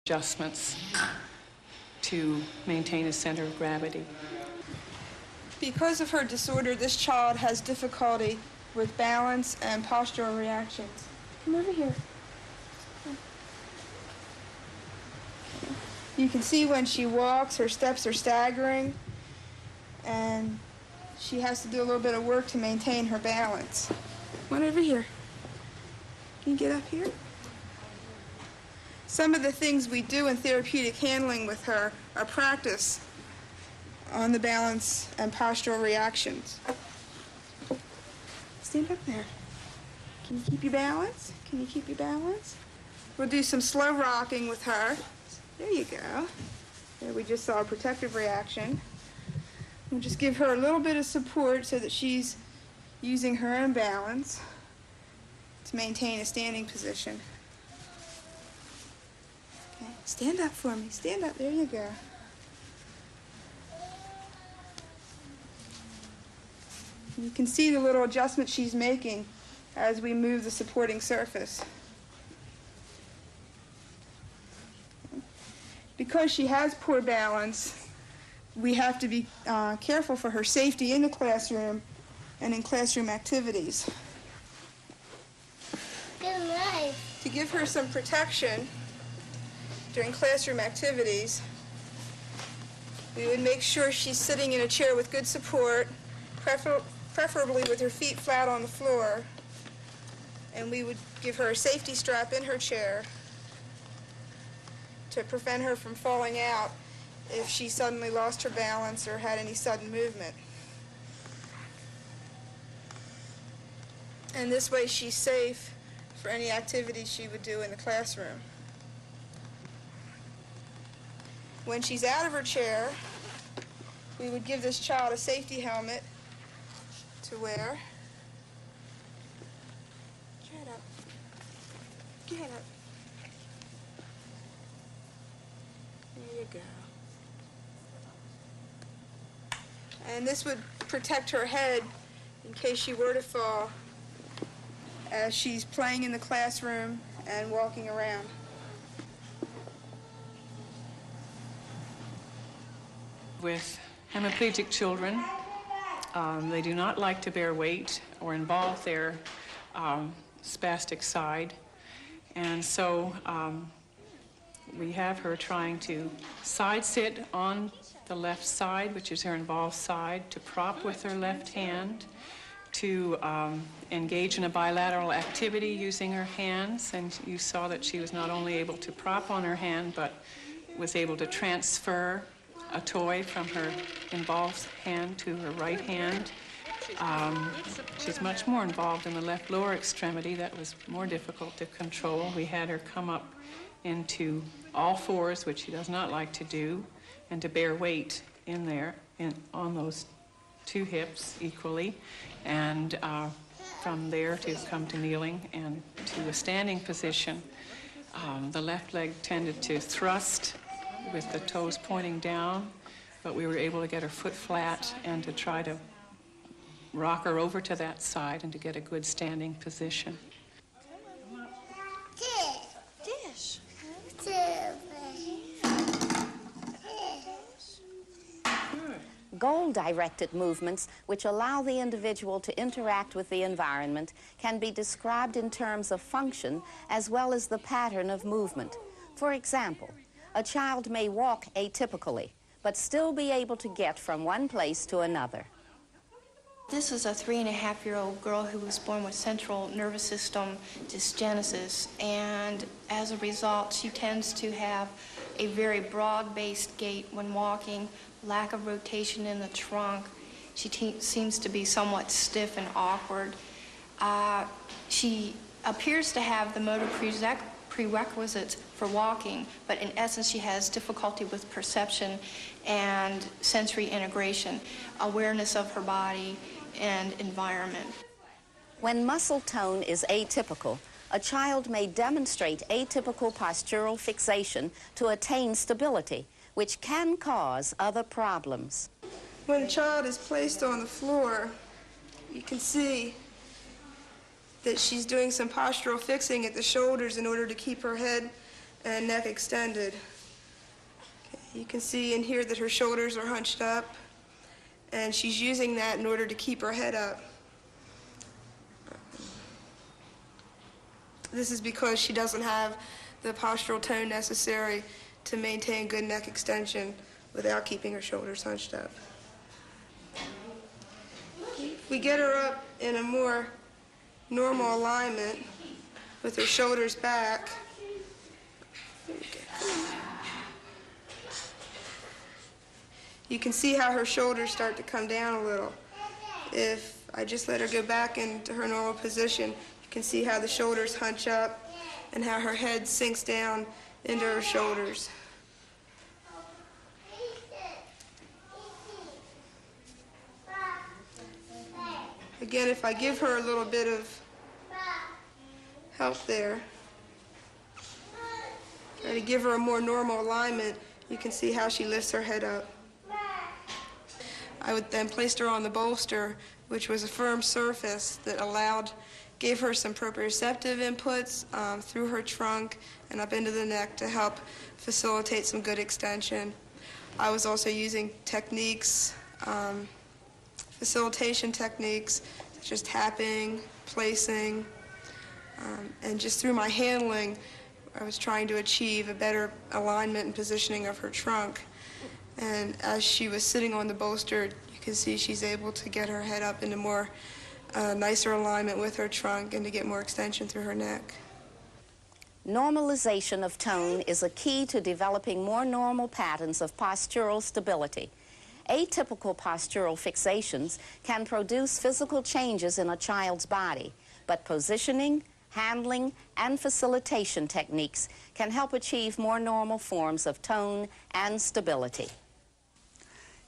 adjustments to maintain a center of gravity. Because of her disorder, this child has difficulty with balance and postural reactions. Come over here. You can see when she walks, her steps are staggering, and she has to do a little bit of work to maintain her balance. Come on over here. Can you get up here? Some of the things we do in therapeutic handling with her are practice on the balance and postural reactions. Stand up there. Can you keep your balance? Can you keep your balance? We'll do some slow rocking with her. There you go. There we just saw a protective reaction. We'll just give her a little bit of support so that she's using her own balance to maintain a standing position. Okay, stand up for me. Stand up. There you go. You can see the little adjustment she's making as we move the supporting surface. Because she has poor balance, we have to be careful for her safety in the classroom and in classroom activities. Good night. To give her some protection during classroom activities, we would make sure she's sitting in a chair with good support, preferably with her feet flat on the floor, and we would give her a safety strap in her chair to prevent her from falling out if she suddenly lost her balance or had any sudden movement. And this way she's safe for any activity she would do in the classroom. When she's out of her chair, we would give this child a safety helmet to wear. Get up. Get up. There you go. And this would protect her head in case she were to fall as she's playing in the classroom and walking around. With hemiplegic children, they do not like to bear weight or involve their spastic side. And so we have her trying to side sit on the left side, which is her involved side, to prop with her left hand, to engage in a bilateral activity using her hands. And you saw that she was not only able to prop on her hand, but was able to transfer a toy from her involved hand to her right hand. She's much more involved in the left lower extremity. That was more difficult to control. We had her come up into all fours, which she does not like to do, and to bear weight in there, on those two hips equally, and from there to come to kneeling and to a standing position. The left leg tended to thrust with the toes pointing down, but we were able to get her foot flat and to try to rock her over to that side and to get a good standing position. Dish. Goal-directed movements, which allow the individual to interact with the environment, can be described in terms of function as well as the pattern of movement. For example, a child may walk atypically, but still be able to get from one place to another. This is a 3.5-year-old girl who was born with central nervous system dysgenesis, and as a result, she tends to have a very broad-based gait when walking, lack of rotation in the trunk. She seems to be somewhat stiff and awkward. She appears to have the motor prerequisites for walking, but in essence she has difficulty with perception and sensory integration, awareness of her body and environment. When muscle tone is atypical, a child may demonstrate atypical postural fixation to attain stability, which can cause other problems. When a child is placed on the floor, you can see that she's doing some postural fixing at the shoulders in order to keep her head and neck extended. Okay, you can see in here that her shoulders are hunched up, and she's using that in order to keep her head up. This is because she doesn't have the postural tone necessary to maintain good neck extension without keeping her shoulders hunched up. If we get her up in a more normal alignment with her shoulders back, you can see how her shoulders start to come down a little. If I just let her go back into her normal position, you can see how the shoulders hunch up and how her head sinks down into her shoulders. Again, if I give her a little bit of help there, try to give her a more normal alignment, you can see how she lifts her head up. I would then place her on the bolster, which was a firm surface that gave her some proprioceptive inputs through her trunk and up into the neck to help facilitate some good extension. I was also using techniques, facilitation techniques, such as tapping, placing, and just through my handling, I was trying to achieve a better alignment and positioning of her trunk. And as she was sitting on the bolster, you can see she's able to get her head up into more nicer alignment with her trunk and to get more extension through her neck. Normalization of tone is a key to developing more normal patterns of postural stability. Atypical postural fixations can produce physical changes in a child's body, but positioning, handling, and facilitation techniques can help achieve more normal forms of tone and stability.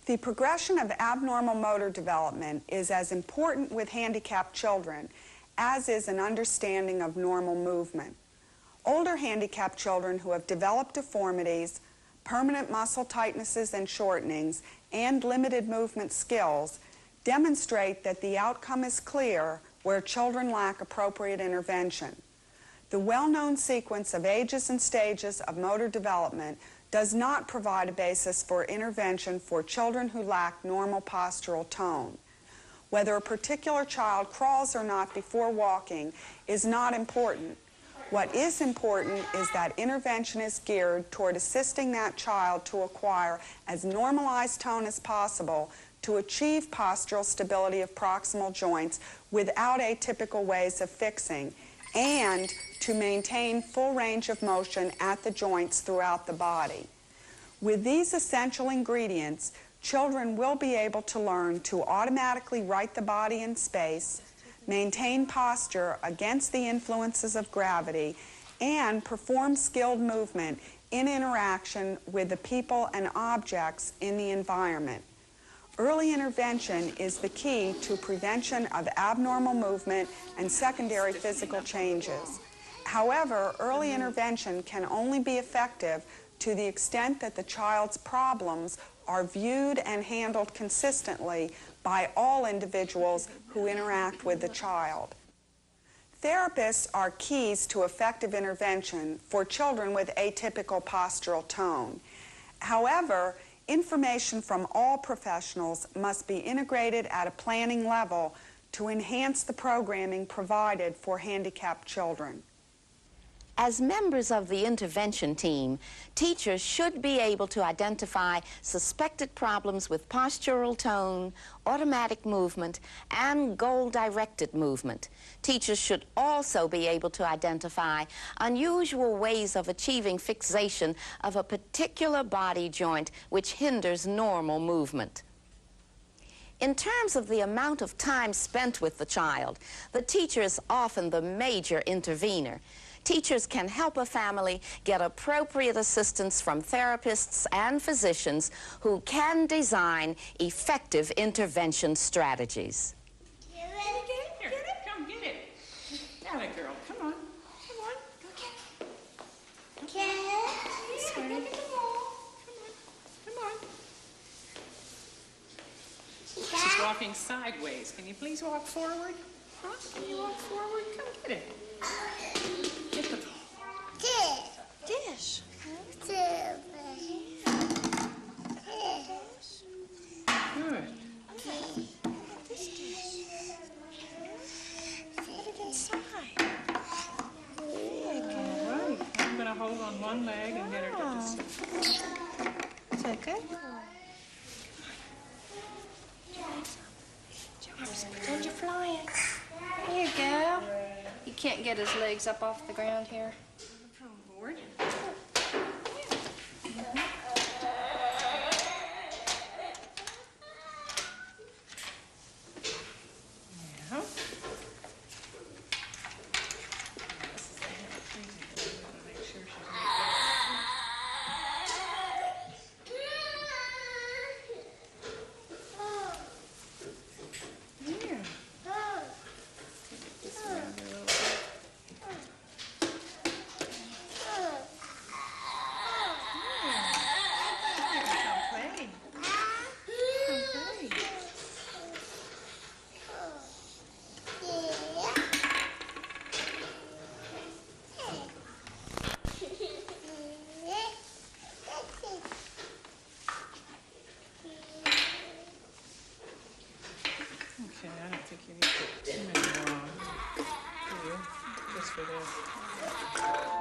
The progression of abnormal motor development is as important with handicapped children as is an understanding of normal movement. Older handicapped children who have developed deformities, permanent muscle tightnesses and shortenings, and limited movement skills demonstrate that the outcome is clear where children lack appropriate intervention. The well-known sequence of ages and stages of motor development does not provide a basis for intervention for children who lack normal postural tone. Whether a particular child crawls or not before walking is not important. What is important is that intervention is geared toward assisting that child to acquire as normalized tone as possible to achieve postural stability of proximal joints without atypical ways of fixing, and to maintain full range of motion at the joints throughout the body. With these essential ingredients, children will be able to learn to automatically right the body in space, maintain posture against the influences of gravity, and perform skilled movement in interaction with the people and objects in the environment. Early intervention is the key to prevention of abnormal movement and secondary physical changes. However, early intervention can only be effective to the extent that the child's problems are viewed and handled consistently by all individuals who interact with the child. Therapists are keys to effective intervention for children with atypical postural tone. However, information from all professionals must be integrated at a planning level to enhance the programming provided for handicapped children. As members of the intervention team, teachers should be able to identify suspected problems with postural tone, automatic movement, and goal-directed movement. Teachers should also be able to identify unusual ways of achieving fixation of a particular body joint which hinders normal movement. In terms of the amount of time spent with the child, the teacher is often the major intervener. Teachers can help a family get appropriate assistance from therapists and physicians who can design effective intervention strategies. Here, come get it. Atta girl, come on. Come on. Go get it. Okay. Go get the ball. Come on. She's walking sideways. Can you please walk forward? Huh? Can you walk forward? Come get it. Get the ball. Dish. Good. Put it inside. All right. I'm going to hold on one leg and get her to just... Is that good? George, pretend you're flying. There you go. You can't get his legs up off the ground here. Forward. Yeah. Make sure she's yeah. This way a little bit. Okay, I don't think you need to put too many more on, do you? Just for this.